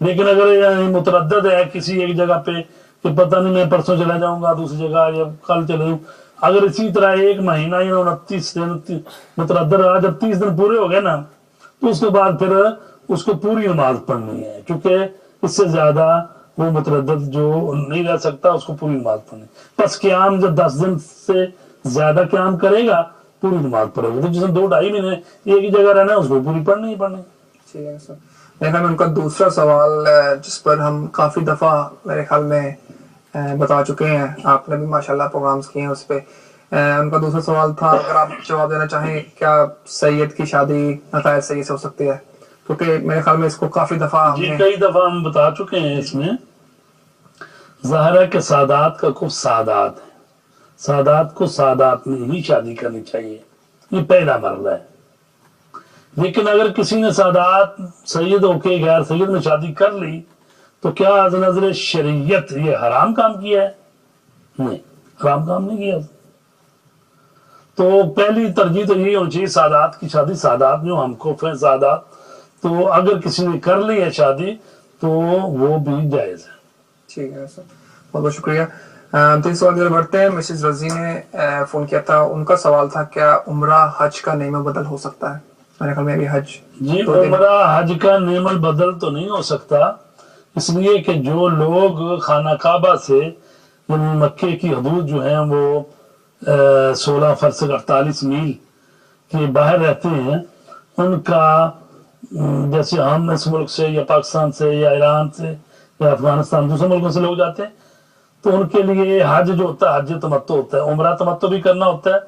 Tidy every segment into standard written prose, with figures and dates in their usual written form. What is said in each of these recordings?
لیکن اگر متردد ہے کسی ایک جگہ پہ کہ پتہ نہیں میں پرسوں چلا جاؤں گا دوسری جگہ یا کل چلے جاؤں، اگر اسی طرح ایک مہینہ یا 29 دن متردد رہا، جب 30 دن پورے ہو گئے نا تو اس کے بعد پھر اس کو پوری نماز پڑھنی ہے، کیونکہ اس سے زیادہ وہ متردد جو نہیں رہ سکتا اس کو پوری نماز پڑھنی. بس قیام جب 10 دن سے زیادہ قیام کرے گا پوری نماز پڑھے گا. تو جس نے 2-2.5 مہینے ایک ہی جگہ رہنا ہے اس کو پوری پڑھنی ہی پڑھنی. ٹھیک ہے سر. میرے خیال میں ان کا دوسرا سوال جس پر ہم کافی دفعہ میرے خیال میں بتا چکے ہیں، آپ نے بھی ماشاءاللہ پروگرامز کیے ہیں اس پہ. ان کا دوسرا سوال تھا، اگر آپ جواب دینا چاہیں، کیا سید کی شادی نتائج سید سے ہو سکتی ہے؟ کیونکہ میرے خیال میں اس کو کافی دفعہ جی کئی دفعہ ہم بتا چکے ہیں. اس میں ظاہر ہے کہ سادات کا کچھ سادات ہے، سادات کو سادات میں ہی شادی کرنی چاہیے، یہ پہلا مرحلہ ہے. لیکن اگر کسی نے سادات سید ہو کے غیر سید میں شادی کر لی تو کیا از نظر شریعت یہ حرام کام کیا ہے؟ نہیں، حرام کام نہیں کیا. تو پہلی ترجیح تو یہی ہونی چاہیے سادات کی شادی، سادات جو ہم کو ہیں سادات، تو اگر کسی نے کر لی ہے شادی تو وہ بھی جائز ہے. ٹھیک ہے سر، بہت بہت شکریہ. تیسرے سوال کی بڑھتے ہیں. مسز رضی نے فون کیا تھا، ان کا سوال تھا کیا عمرہ حج کا نعمہ بدل ہو سکتا ہے؟ میرے خیال میں بھی حج جی عمرہ حج کا نعم البدل تو نہیں ہو سکتا، اس لیے کہ جو لوگ خانہ کعبہ سے مکے کی حدود جو ہیں وہ 16 فرسخ 48 میل کے باہر رہتے ہیں، ان کا جیسے ہم اس ملک سے یا پاکستان سے یا ایران سے یا افغانستان دوسرے ملکوں سے لوگ جاتے ہیں، تو ان کے لیے حج جو ہوتا ہے حج تمتع ہوتا ہے، عمرہ تمتع بھی کرنا ہوتا ہے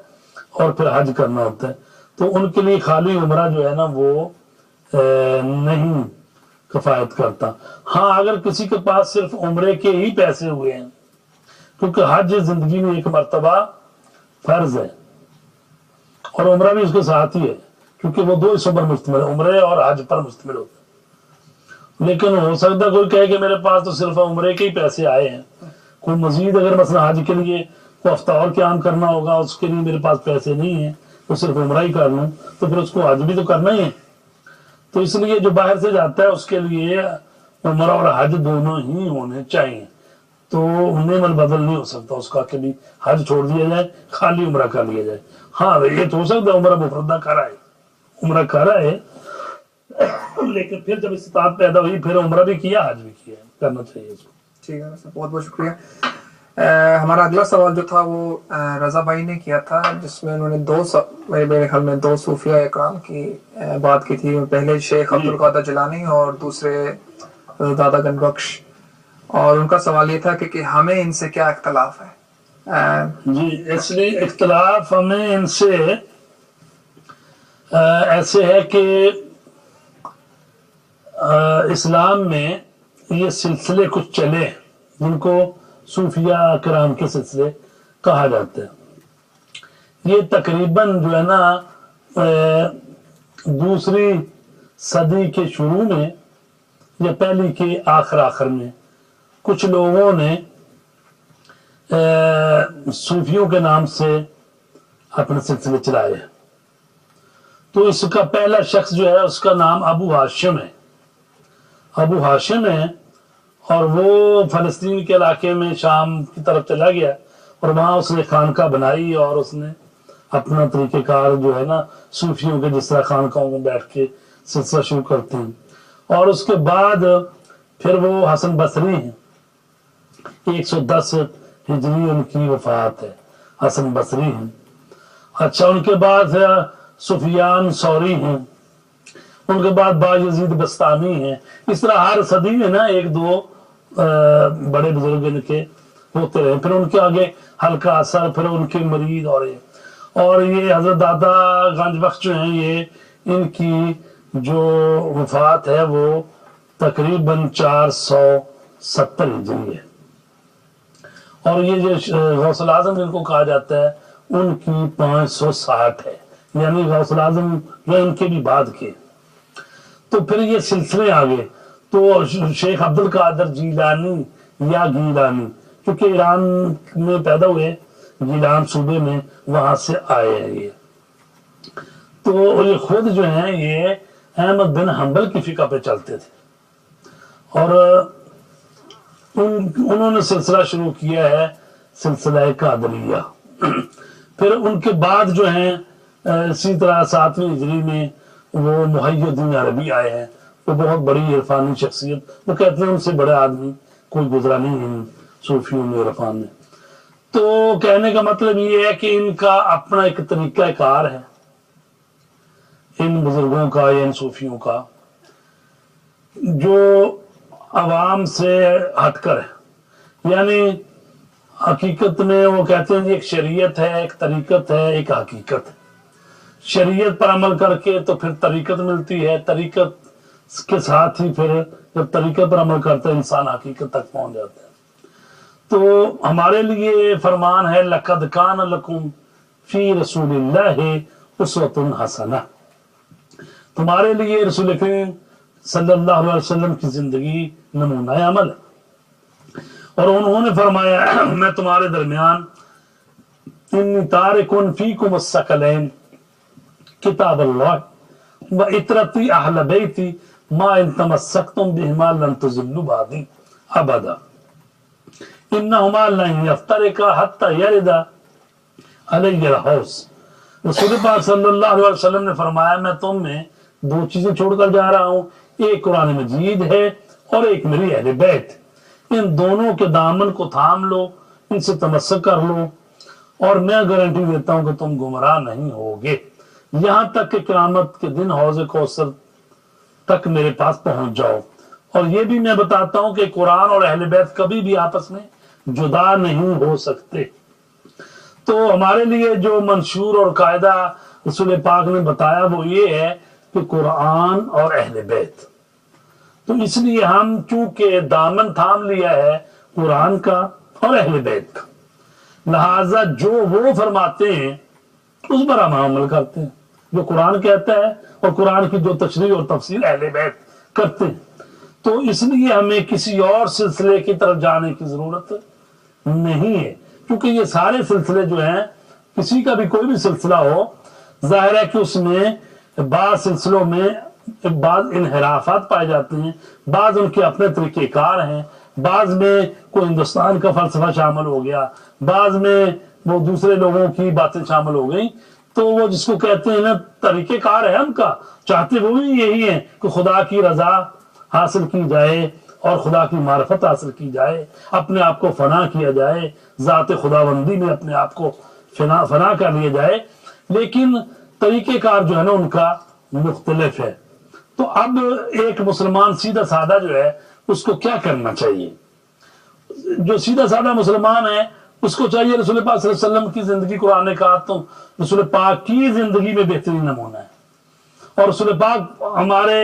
اور پھر حج کرنا ہوتا ہے. تو ان کے لیے خالی عمرہ جو ہے نا وہ نہیں کفایت کرتا. ہاں اگر کسی کے پاس صرف عمرے کے ہی پیسے ہوئے ہیں، کیونکہ حج زندگی میں ایک مرتبہ فرض ہے اور عمرہ بھی اس کے ساتھ ہی ہے، کیونکہ وہ 2 حصوں پر مشتمل ہے، عمرے اور حج پر مشتمل ہوتا ہے. لیکن ہو سکتا کوئی کہے کہ میرے پاس تو صرف عمرے کے ہی پیسے آئے ہیں، کوئی مزید اگر مثلا حج کے لیے کوئی ہفتہ اور قیام کرنا ہوگا اس کے لیے میرے پاس پیسے نہیں ہیں، تو صرف عمرہ ہی کر لوں، تو پھر اس کو حج بھی تو کرنا ہی ہے. تو اس لیے جو باہر سے جاتا ہے اس کے لیے عمرہ اور حج دونوں ہی ہونے چاہیے. تو نعم البدل نہیں ہو سکتا اس کا کہ بھی حج چھوڑ دیا جائے خالی عمرہ کر لیا جائے. ہاں یہ تو ہو سکتا ہے عمرہ مفردہ کرا ہے، عمرہ کرا ہے، لیکن پھر جب استطاعت پیدا ہوئی پھر عمرہ بھی کیا حج بھی کیا، کرنا چاہیے اس کو. ٹھیک ہے سر، بہت بہت شکریہ. ہمارا اگلا سوال جو تھا وہ رضا بھائی نے کیا تھا، جس میں انہوں نے میرے خیال میں 2 صوفیہ اکرام کی بات کی تھی. پہلے شیخ عبد القادر جیلانی اور دوسرے دادا گنج بخش. اور ان کا سوال یہ تھا کہ ہمیں ان سے کیا اختلاف ہے؟ جی اس لیے اختلاف ہمیں ان سے ایسے ہے کہ اسلام میں یہ سلسلے کچھ چلے جن کو صوفیہ کرام کے سلسلے کہا جاتا ہے. یہ تقریباً جو ہے نا 2ویں صدی کے شروع میں یا پہلی کے آخر میں کچھ لوگوں نے صوفیوں کے نام سے اپنے سلسلے چلائے. تو اس کا پہلا شخص جو ہے اس کا نام ابو ہاشم ہے. ابو ہاشم ہے اور وہ فلسطین کے علاقے میں شام کی طرف چلا گیا اور وہاں اس نے خانقاہ بنائی اور اس نے اپنا طریقہ کار جو ہے نا صوفیوں کے جس طرح خانقاہوں میں بیٹھ کے سلسلہ شروع کرتے ہیں. اور اس کے بعد پھر وہ حسن بصری ہیں، 110 ہجری ان کی وفات ہے، حسن بصری ہیں. اچھا ان کے بعد سفیان ثوری ہیں، ان کے بعد باجزید بستامی ہیں. اس طرح ہر صدی میں نا 1-2 بڑے بزرگ ان کے ہوتے رہے. پھر ان کے آگے حلقہ اثر، پھر ان کے مرید اور یہ حضرت دادا گنج بخش جو ہیں یہ ان کی جو وفات ہے وہ تقریباً 470 ہجری ہے. اور یہ جو غوث الاعظم جن کو کہا جاتا ہے ان کی 560 ہے، یعنی غوث الاعظم جو ان کے بھی بعد کے. تو پھر یہ سلسلے آگے تو شیخ عبد القادر جیلانی یا گیلانی، کیونکہ ایران میں پیدا ہوئے، گیلان صوبے میں، وہاں سے آئے ہیں یہ. تو یہ خود جو ہیں یہ احمد بن حنبل کی فقہ پہ چلتے تھے اور انہوں نے سلسلہ شروع کیا ہے سلسلہ قادریہ. پھر ان کے بعد جو ہیں اسی طرح 7ویں ہجری میں وہ محی الدین عربی آئے ہیں. وہ بہت بڑی عرفانی شخصیت، وہ کہتے ہیں ان سے بڑے آدمی کوئی گزرا نہیں ان صوفیوں میں عرفان میں. تو کہنے کا مطلب یہ ہے کہ ان کا اپنا ایک طریقہ کار ہے، ان بزرگوں کا یا ان صوفیوں کا، جو عوام سے ہٹ کر ہے. یعنی حقیقت میں وہ کہتے ہیں ایک شریعت ہے، ایک طریقت ہے، ایک حقیقت ہے. شریعت پر عمل کر کے تو پھر طریقت ملتی ہے، طریقت کے ساتھ ہی پھر جب طریقت پر عمل کرتا ہے انسان حقیقت تک پہنچ جاتا ہے. تو ہمارے لیے فرمان ہے لَقَدْ كَانَ لَكُمْ فِي رَسُولِ اللَّهِ أُسْوَةٌ حَسَنَةٌ، تمہارے لیے رسول کریم صلی اللہ علیہ وسلم کی زندگی نمونہ عمل ہے. اور انہوں نے فرمایا میں تمہارے درمیان انی تارکن فیکم الثقلین کتاب اللہ وعطرتی اہل بیتی ما ان تمسکتم بہما لن تضلوا بعدی ابدا انہما لن یفترقا حتی یرد علی الحوض. رسول پاک صلی اللہ علیہ وسلم نے فرمایا میں تم میں 2 چیزیں چھوڑ کر جا رہا ہوں، ایک قرآن مجید ہے اور ایک میری اہل بیت. ان دونوں کے دامن کو تھام لو، ان سے تمسک کر لو، اور میں گارنٹی دیتا ہوں کہ تم گمراہ نہیں ہوگے یہاں تک کہ قیامت کے دن حوض کوثر تک میرے پاس پہنچ جاؤ. اور یہ بھی میں بتاتا ہوں کہ قرآن اور اہل بیت کبھی بھی آپس میں جدا نہیں ہو سکتے. تو ہمارے لیے جو منشور اور قاعدہ رسول پاک نے بتایا وہ یہ ہے کہ قرآن اور اہل بیت. تو اس لیے ہم چونکہ دامن تھام لیا ہے قرآن کا اور اہل بیت کا، لہذا جو وہ فرماتے ہیں اس پر ہم عمل کرتے ہیں، جو قرآن کہتا ہے اور قرآن کی جو تشریح اور تفسیر اہل بیت کرتے ہیں. تو اس لیے ہمیں کسی اور سلسلے کی طرف جانے کی ضرورت نہیں ہے، کیونکہ یہ سارے سلسلے جو ہیں، کسی کا بھی کوئی بھی سلسلہ ہو، ظاہر ہے کہ اس میں بعض سلسلوں میں بعض انحرافات پائے جاتے ہیں، بعض ان کے اپنے طریقہ کار ہیں، بعض میں کوئی ہندوستان کا فلسفہ شامل ہو گیا، بعض میں وہ دوسرے لوگوں کی باتیں شامل ہو گئیں. تو وہ جس کو کہتے ہیں نا طریقہ کار ہے ان کا، چاہتے وہ بھی یہی ہیں کہ خدا کی رضا حاصل کی جائے اور خدا کی معرفت حاصل کی جائے، اپنے آپ کو فنا کیا جائے، ذات خداوندی میں اپنے آپ کو فنا کر لیا جائے. لیکن طریقہ کار جو ہے نا ان کا مختلف ہے. تو اب ایک مسلمان سیدھا سادہ جو ہے اس کو کیا کرنا چاہیے؟ جو سیدھا سادہ مسلمان ہے اس کو چاہیے رسول پاک صلی اللہ علیہ وسلم کی زندگی، قرآن نے کہا تو رسول پاک کی زندگی میں بہترین نمونہ ہے. اور رسول پاک ہمارے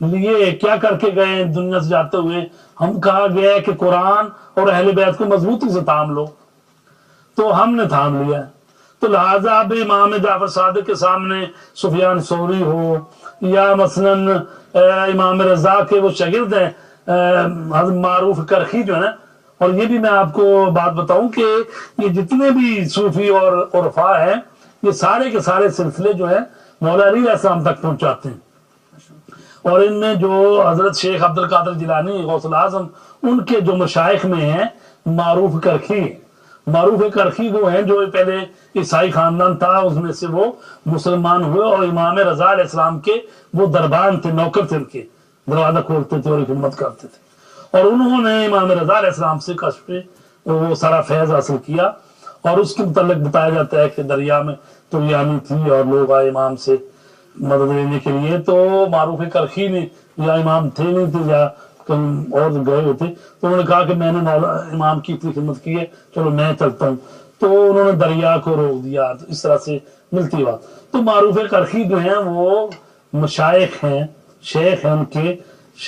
لیے کیا کر کے گئے دنیا سے جاتے ہوئے؟ ہم کہا گیا ہے کہ قرآن اور اہل بیت کو مضبوطی سے تھام لو، تو ہم نے تھام لیا. تو لہٰذا اب امام جعفر صادق کے سامنے سفیان ثوری ہو یا مثلاً امام رضا کے وہ شاگرد ہیں حضرت معروف کرخی جو ہے، اور یہ بھی میں آپ کو بات بتاؤں کہ یہ جتنے بھی صوفی اور عرفاء ہیں یہ سارے کے سارے سلسلے جو ہیں مولا علی علیہ السلام تک پہنچاتے ہیں. اور ان میں جو حضرت شیخ عبد القادر جیلانی غوث الاعظم ان کے جو مشائخ میں ہیں معروف کرخی. معروف کرخی وہ ہیں جو پہلے عیسائی خاندان تھا، اس میں سے وہ مسلمان ہوئے اور امام رضا علیہ السلام کے وہ دربان تھے، نوکر تھے، ان کے دروازہ کھولتے تھے اور خدمت کرتے تھے. اور انہوں نے امام رضا علیہ السلام سے کشف وہ سارا فیض حاصل کیا. اور اس کے متعلق بتایا جاتا ہے کہ دریا میں طریانی تھی اور لوگ آئے امام سے مدد لینے کے لیے. تو معروف کرخی نے، یا امام تھے نہیں تھے یا کہیں اور گئے ہوتے، تو انہوں نے کہا کہ میں نے امام کی اتنی خدمت کی ہے، چلو میں چلتا ہوں. تو انہوں نے دریا کو روک دیا. اس طرح سے ملتی بات. تو معروف کرخی جو ہیں وہ مشائخ ہیں، شیخ ہیں ان کے،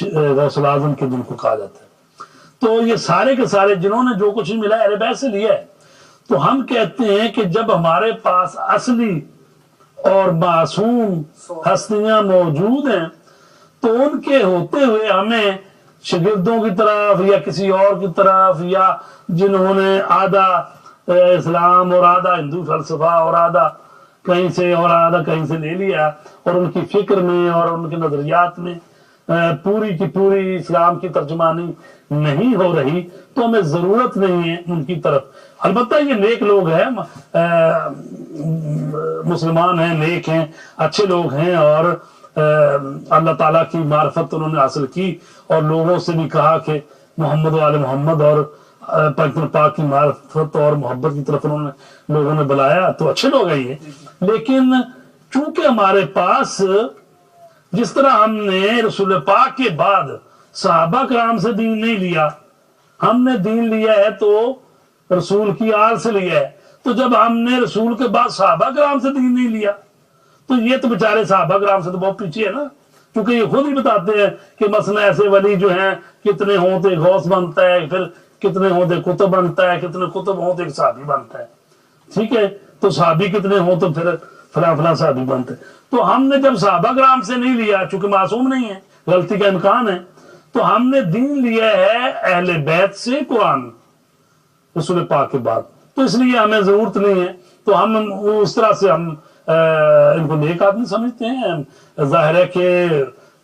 غوث الاعظم کے جن کو کہا جاتا ہے. تو یہ سارے کے سارے جنہوں نے جو کچھ ملا اہل بیت سے لیا ہے. تو ہم کہتے ہیں کہ جب ہمارے پاس اصلی اور معصوم ہستیاں موجود ہیں تو ان کے ہوتے ہوئے ہمیں شاگردوں کی طرف یا کسی اور کی طرف، یا جنہوں نے آدھا اسلام اور آدھا ہندو فلسفہ اور آدھا کہیں سے اور آدھا کہیں سے لے لیا، اور ان کی فکر میں اور ان کے نظریات میں پوری کی پوری اسلام کی ترجمانی نہیں ہو رہی تو ہمیں ضرورت نہیں ہے ان کی طرف. البتہ یہ نیک لوگ ہیں, مسلمان ہیں, نیک ہیں, اچھے لوگ ہیں, اور اللہ تعالیٰ کی معرفت انہوں نے حاصل کی, اور لوگوں سے بھی کہا کہ محمد و آل محمد اور پیغمبر پاک کی معرفت اور محبت کی طرف انہوں نے لوگوں نے بلایا, تو اچھے لوگ ہیں یہ. لیکن چونکہ ہمارے پاس جس طرح ہم نے رسول پاک کے بعد صحابہ کرام سے دین نہیں لیا, ہم نے دین لیا ہے تو رسول کی آل سے لیا ہے, تو جب ہم نے رسول کے بعد صحابہ کرام سے دین نہیں لیا تو یہ تو بیچارے صحابہ کرام سے تو بہت پیچھے ہے نا, کیونکہ یہ خود ہی بتاتے ہیں کہ مثلا ایسے ولی جو ہیں کتنے ہوں تو غوث بنتا ہے, پھر کتنے ہوں تو کتب بنتا ہے, کتنے کتب ہوں تو ایک صحابی بنتا ہے. ٹھیک ہے, تو صحابی کتنے ہوں تو پھر فلاں فلاں صحابی بنتے. تو ہم نے جب صحابہ کرام سے نہیں لیا, چونکہ معصوم نہیں ہے, غلطی کا امکان ہے, تو ہم نے دین لیا ہے اہل بیت سے, قرآن رسول پاک کے بعد. تو اس لیے ہمیں ضرورت نہیں ہے, تو ہم اس طرح سے ہم ان کو نیک آدمی سمجھتے ہیں. ظاہر ہے کہ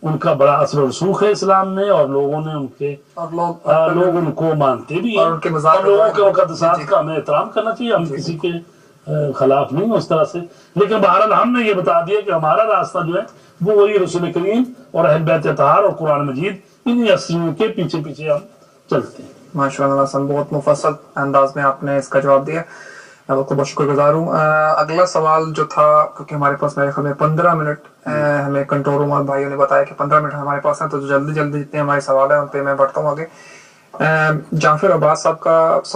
ان کا بڑا اثر و رسوخ ہے اسلام میں, اور لوگوں نے ان کے لوگ ان کو مانتے بھی ہیں, اور لوگوں کے مقدسات کا ہمیں احترام کرنا چاہیے. ہم کسی کے خلاف نہیں اس طرح سے, لیکن بہرحال ہم نے یہ بتا دیا کہ ہمارا راستہ جو ہے وہ وہی رسول کریم اور اہل بیت اطہار اور قرآن مجید, انہی اصلیوں کے پیچھے پیچھے ہم چلتے ہیں. ماشاء اللہ حسن, بہت مفصل انداز میں آپ نے اس کا جواب دیا, میں آپ کو بہت شکر گزار ہوں. اگلا سوال جو تھا, کیونکہ ہمارے پاس میرے خیال میں 15 منٹ ہمیں کنٹرول روم اور بھائیوں نے بتایا کہ 15 منٹ ہمارے پاس ہیں, تو جلدی جلدی جتنے ہمارے سوال ہیں ان پہ میں بڑھتا ہوں آگے. جعفر عباس صاحب کا